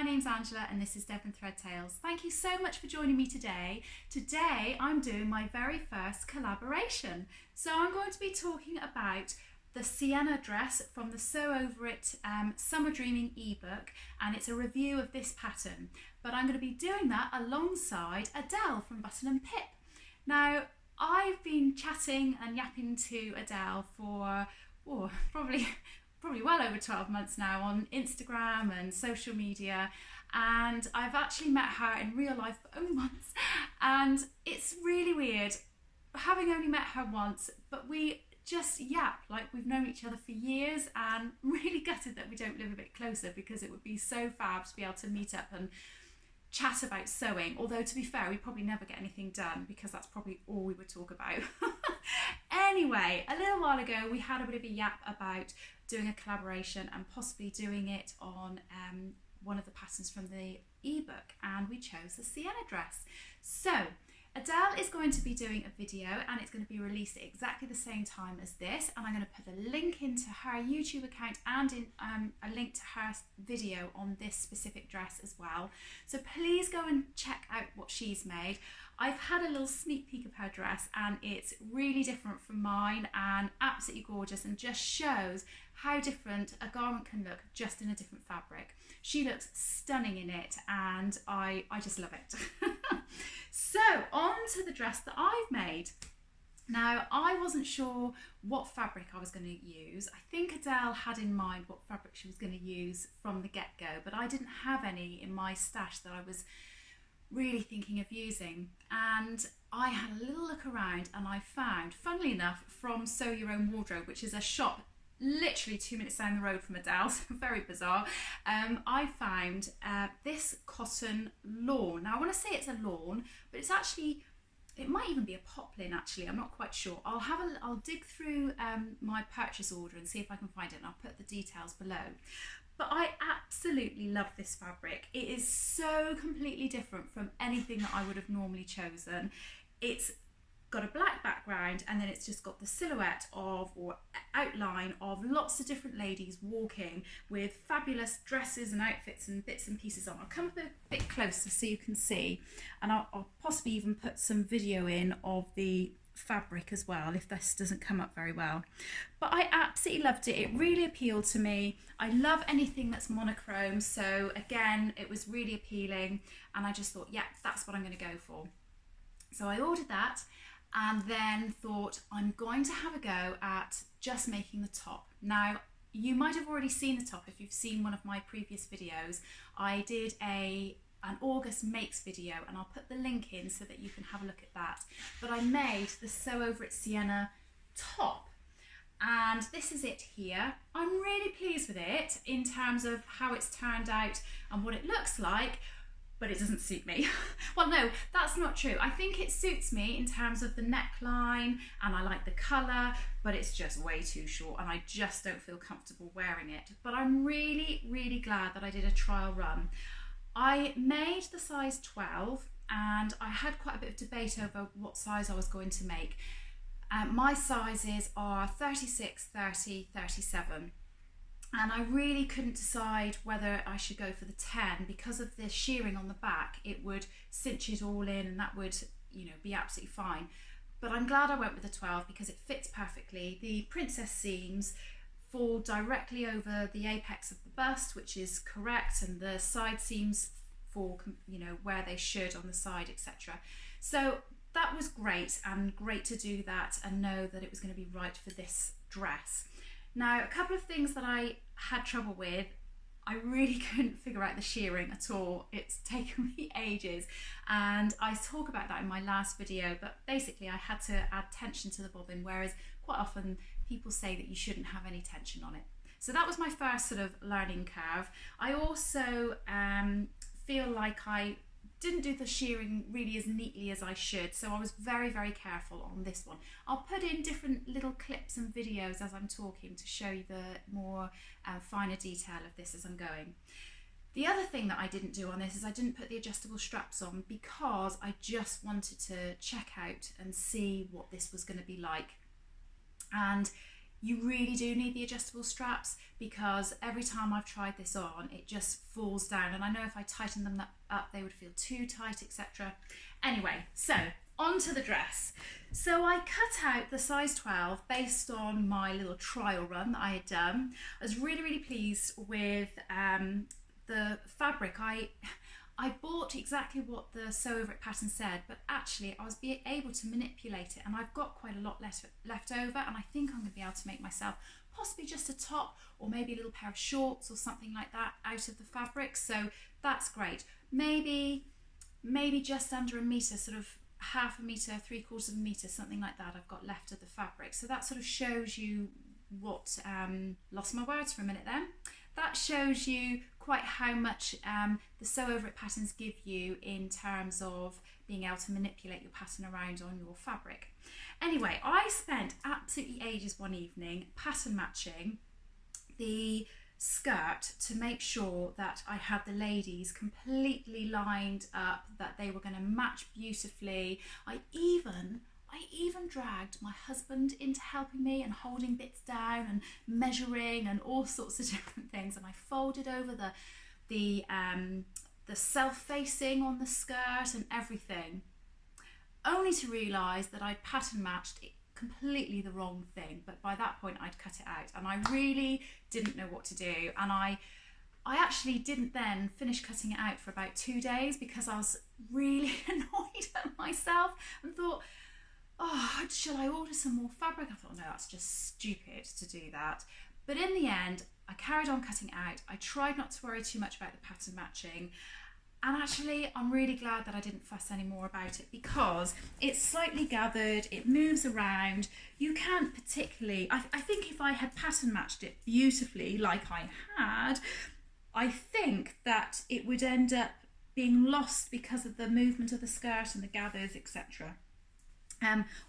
my name's Angela and this is Devon Thread Tales. Thank you so much for joining me today. Today I'm doing my very first collaboration. So I'm going to be talking about the Siena Dress from the Sew Over It Summer Dreaming ebook, and it's a review of this pattern. But I'm going to be doing that alongside Adelle from Button and Pip. Now, I've been chatting and yapping to Adelle for probably well over 12 months now on Instagram and social media, and I've actually met her in real life but only once, and it's really weird having only met her once, but we just yap like we've known each other for years, and really gutted that we don't live a bit closer because it would be so fab to be able to meet up and chat about sewing, although to be fair we probably never get anything done because that's probably all we would talk about. Anyway, a little while ago we had a bit of a yap about doing a collaboration and possibly doing it on one of the patterns from the ebook, and we chose the Siena Dress. So Adelle is going to be doing a video and it's going to be released at exactly the same time as this, and I'm going to put a link into her YouTube account and in a link to her video on this specific dress as well. So please go and check out what she's made. I've had a little sneak peek of her dress and it's really different from mine and absolutely gorgeous, and just shows how different a garment can look just in a different fabric. She looks stunning in it and I just love it. So on to the dress that I've made. Now, I wasn't sure what fabric I was going to use. I think Adelle had in mind what fabric she was going to use from the get-go, but I didn't have any in my stash that I was really thinking of using. And I had a little look around and I found, funnily enough, from Sew Your Own Wardrobe, which is a shop literally 2 minutes down the road from Adelle, so very bizarre, I found this cotton lawn. Now I want to say it's a lawn, but it's actually, it might even be a poplin actually, I'm not quite sure. I'll dig through my purchase order and see if I can find it, and I'll put the details below. But I absolutely love this fabric. It is so completely different from anything that I would have normally chosen. It's got a black background and then it's just got the silhouette of, or outline of, lots of different ladies walking with fabulous dresses and outfits and bits and pieces on. I'll come a bit closer so you can see, and I'll possibly even put some video in of the fabric as well if this doesn't come up very well. But I absolutely loved it. It really appealed to me. I love anything that's monochrome, so again it was really appealing, and I just thought, yeah, that's what I'm going to go for. So I ordered that, and then thought I'm going to have a go at just making the top. Now, you might have already seen the top if you've seen one of my previous videos. I did an August makes video, and I'll put the link in so that you can have a look at that. But I made the Sew Over It Siena top, and this is it here. I'm really pleased with it in terms of how it's turned out and what it looks like, but it doesn't suit me. Well, no, that's not true. I think it suits me in terms of the neckline, and I like the colour, but it's just way too short and I just don't feel comfortable wearing it. But I'm really, really glad that I did a trial run. I made the size 12, and I had quite a bit of debate over what size I was going to make. My sizes are 36, 30, 37. And I really couldn't decide whether I should go for the 10 because of the shearing on the back. It would cinch it all in and that would, you know, be absolutely fine. But I'm glad I went with the 12 because it fits perfectly. The princess seams fall directly over the apex of the bust, which is correct, and the side seams fall, you know, where they should on the side, etc. So that was great, and great to do that and know that it was going to be right for this dress. Now, a couple of things that I had trouble with. I really couldn't figure out the shearing at all. It's taken me ages, and I talk about that in my last video, but basically I had to add tension to the bobbin, whereas quite often people say that you shouldn't have any tension on it. So that was my first sort of learning curve. I also feel like I didn't do the shearing really as neatly as I should, so I was very, very careful on this one. I'll put in different little clips and videos as I'm talking to show you the more finer detail of this as I'm going. The other thing that I didn't do on this is I didn't put the adjustable straps on because I just wanted to check out and see what this was going to be like. And you really do need the adjustable straps, because every time I've tried this on, it just falls down, and I know if I tighten them up they would feel too tight, etc. Anyway, so onto the dress. So I cut out the size 12 based on my little trial run that I had done. I was really pleased with the fabric. I bought exactly what the sew over it pattern said, but actually I was able to manipulate it, and I've got quite a lot left over, and I think I'm going to be able to make myself possibly just a top or maybe a little pair of shorts or something like that out of the fabric. So that's great. Maybe just under a metre, sort of half a metre, 3/4 of a metre, something like that I've got left of the fabric. So that sort of shows you what, lost my words for a minute then. That shows you quite how much the sew over it patterns give you in terms of being able to manipulate your pattern around on your fabric. Anyway, I spent absolutely ages one evening pattern matching the skirt to make sure that I had the ladies completely lined up, that they were going to match beautifully. I even dragged my husband into helping me and holding bits down and measuring and all sorts of different things, and I folded over the self-facing on the skirt and everything, only to realise that I'd pattern matched it completely the wrong thing. But by that point I'd cut it out, and I really didn't know what to do, and I actually didn't then finish cutting it out for about 2 days because I was really annoyed at myself and thought, oh, shall I order some more fabric? I thought, no, that's just stupid to do that. But in the end, I carried on cutting it out. I tried not to worry too much about the pattern matching. And actually, I'm really glad that I didn't fuss any more about it, because it's slightly gathered, it moves around. You can't particularly, I think if I had pattern matched it beautifully like I had, I think that it would end up being lost because of the movement of the skirt and the gathers, etc.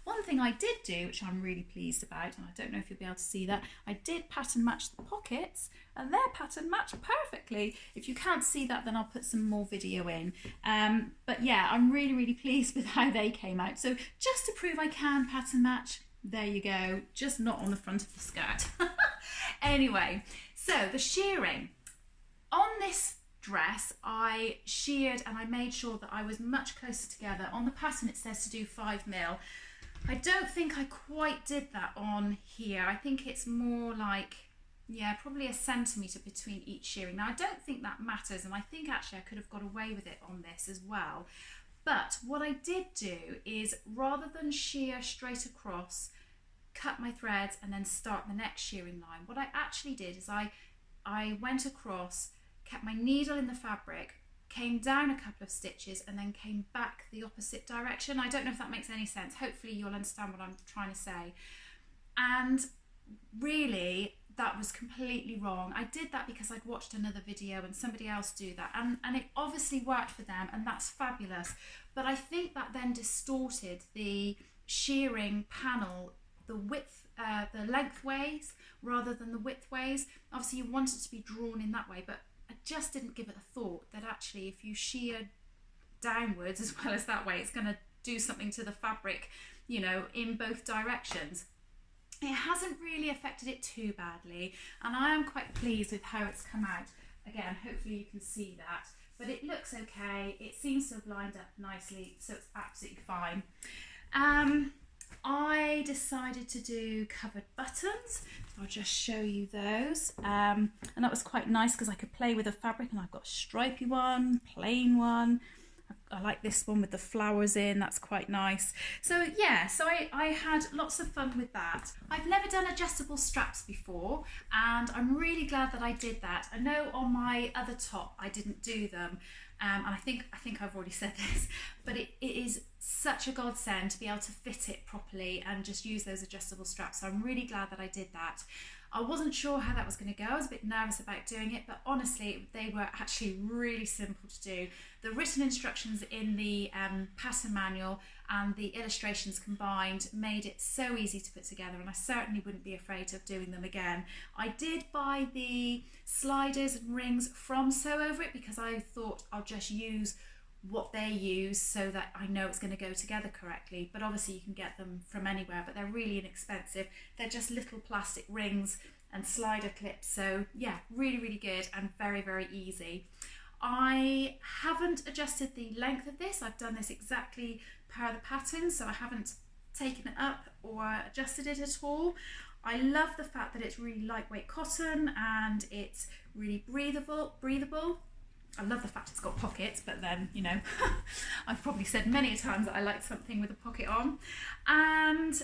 One thing I did do, which I'm really pleased about, and I don't know if you'll be able to see that, I did pattern match the pockets, and they're pattern matched perfectly. If you can't see that, then I'll put some more video in. But yeah, I'm really pleased with how they came out. So just to prove I can pattern match, there you go, just not on the front of the skirt. Anyway, so the shearing. On this dress, I sheared and I made sure that I was much closer together. On the pattern it says to do 5mm. I don't think I quite did that on here. I think it's more like, yeah, probably a centimetre between each shearing. Now I don't think that matters, and I think actually I could have got away with it on this as well. But what I did do is, rather than shear straight across, cut my threads and then start the next shearing line, what I actually did is I went across, kept my needle in the fabric, came down a couple of stitches and then came back the opposite direction. I don't know if that makes any sense. Hopefully you'll understand what I'm trying to say. And really, that was completely wrong. I did that because I'd watched another video and somebody else do that, and it obviously worked for them, and that's fabulous. But I think that then distorted the shearing panel, the width, the lengthways rather than the widthways. Obviously you want it to be drawn in that way, but I just didn't give it a thought that actually if you shear downwards as well as that way, it's going to do something to the fabric, you know, in both directions. It hasn't really affected it too badly, and I am quite pleased with how it's come out. Again, hopefully you can see that, but it looks okay. It seems to have lined up nicely, so it's absolutely fine. I decided to do covered buttons. I'll just show you those. And that was quite nice because I could play with the fabric, and I've got a stripy one, plain one. I like this one with the flowers in, that's quite nice. So yeah, so I had lots of fun with that. I've never done adjustable straps before, and I'm really glad that I did that. I know on my other top I didn't do them, and I think I've already said this, but it is such a godsend to be able to fit it properly and just use those adjustable straps. So I'm really glad that I did that. I wasn't sure how that was going to go. I was a bit nervous about doing it, but honestly, they were actually really simple to do. The written instructions in the pattern manual and the illustrations combined made it so easy to put together, and I certainly wouldn't be afraid of doing them again. I did buy the sliders and rings from Sew Over It because I thought I'll just use what they use so that I know it's going to go together correctly. But obviously you can get them from anywhere, but they're really inexpensive. They're just little plastic rings and slider clips. So yeah, really, really good and very, very easy. I haven't adjusted the length of this. I've done this exactly per the pattern, so I haven't taken it up or adjusted it at all. I love the fact that it's really lightweight cotton and it's really breathable. I love the fact it's got pockets, but then, you know, I've probably said many times that I like something with a pocket on. And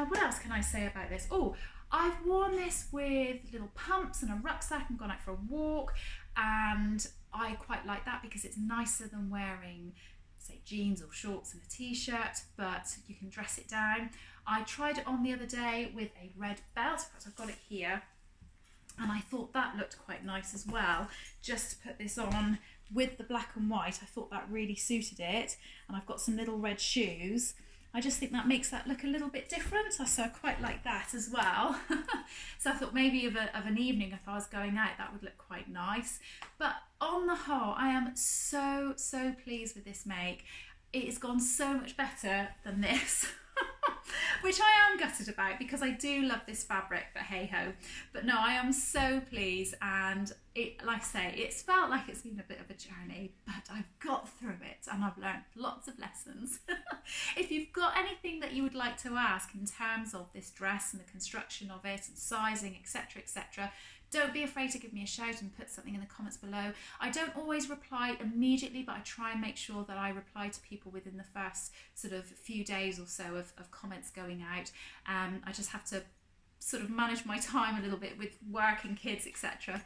what else can I say about this? Oh, I've worn this with little pumps and a rucksack and gone out for a walk, and I quite like that because it's nicer than wearing, say, jeans or shorts and a t-shirt, but you can dress it down. I tried it on the other day with a red belt. In fact, I've got it here, and I thought that looked quite nice as well. Just to put this on with the black and white, I thought that really suited it, and I've got some little red shoes. I just think that makes that look a little bit different, so I quite like that as well. So I thought maybe of an evening, if I was going out, that would look quite nice. But on the whole, I am so pleased with this make. It has gone so much better than this. Which I am gutted about because I do love this fabric, but hey ho. But no, I am so pleased, and it, like I say, it's felt like it's been a bit of a journey, but I've got through it and I've learned lots of lessons. If you've got anything that you would like to ask in terms of this dress and the construction of it and sizing, etc, etc, don't be afraid to give me a shout and put something in the comments below. I don't always reply immediately, but I try and make sure that I reply to people within the first sort of few days or so of comments going out. I just have to sort of manage my time a little bit with work and kids, etc.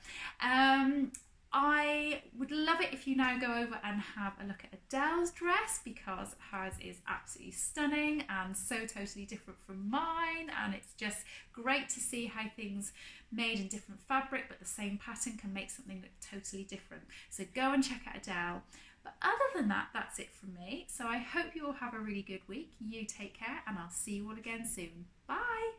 I would love it if you now go over and have a look at Adelle's dress, because hers is absolutely stunning and so totally different from mine, and it's just great to see how things made in different fabric but the same pattern can make something look totally different. So go and check out Adelle. But other than that, that's it from me. So I hope you all have a really good week. You take care, and I'll see you all again soon. Bye!